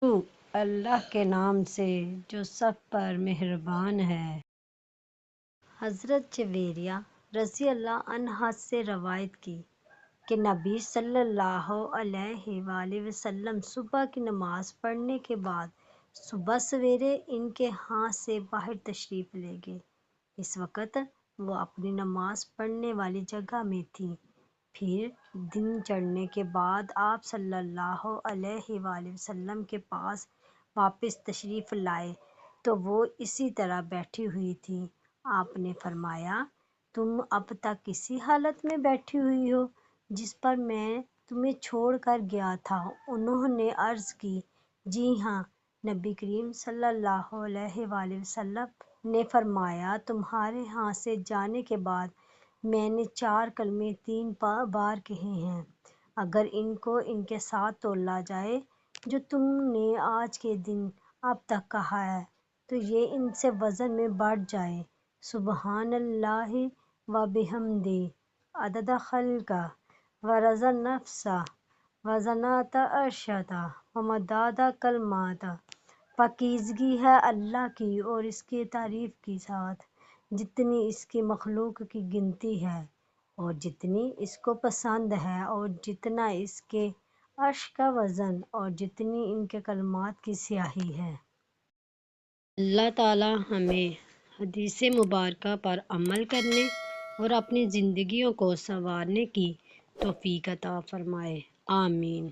شروع اللہ کے نام سے جو سب پر مہربان ہے۔ حضرت جویریہ رضی اللہ عنہا سے روایت کی کہ نبی صلی اللہ علیہ وآلہ وسلم صبح کی نماز پڑھنے کے بعد صبح سویرے ان کے ہاں سے باہر تشریف لے گئے۔ اس وقت وہ اپنی نماز پڑھنے والی جگہ میں تھیں۔ پھر دن چڑھنے کے بعد آپ صلی اللہ علیہ وآلہ وسلم کے پاس واپس تشریف لائے تو وہ اسی طرح بیٹھی ہوئی تھیں۔ آپ نے فرمایا، تم اب تک اسی حالت میں بیٹھی ہوئی ہو جس پر میں تمہیں چھوڑ کر گیا تھا؟ انہوں نے عرض کی، جی ہاں۔ نبی کریم صلی اللہ علیہ وآلہ وسلم نے فرمایا، تمہارے ہاں سے جانے کے بعد میں نے 4 کلمے 3 بار کہے ہیں۔ اگر ان کو ان کے ساتھ تولا جائے جو تم نے آج کے دن اب تک کہا ہے تو یہ ان سے وزن میں بڑھ جائے۔ سبحان اللہ و بحمدہ عدد خلقہ ورضا نفسہ وزنۃ عرشہ ومداد کلماتہ۔ پاکیزگی ہے اللہ کی اور اس کی تعریف کی ساتھ جتنی اس کی مخلوق کی گنتی ہے اور جتنی اس کو پسند ہے اور جتنا اس کے عرش کا وزن اور جتنی ان کے کلمات کی سیاہی ہے۔ اللہ تعالی ہمیں حدیث مبارکہ پر عمل کرنے اور اپنی زندگیوں کو سنوارنے کی توفیق عطا فرمائے، آمین۔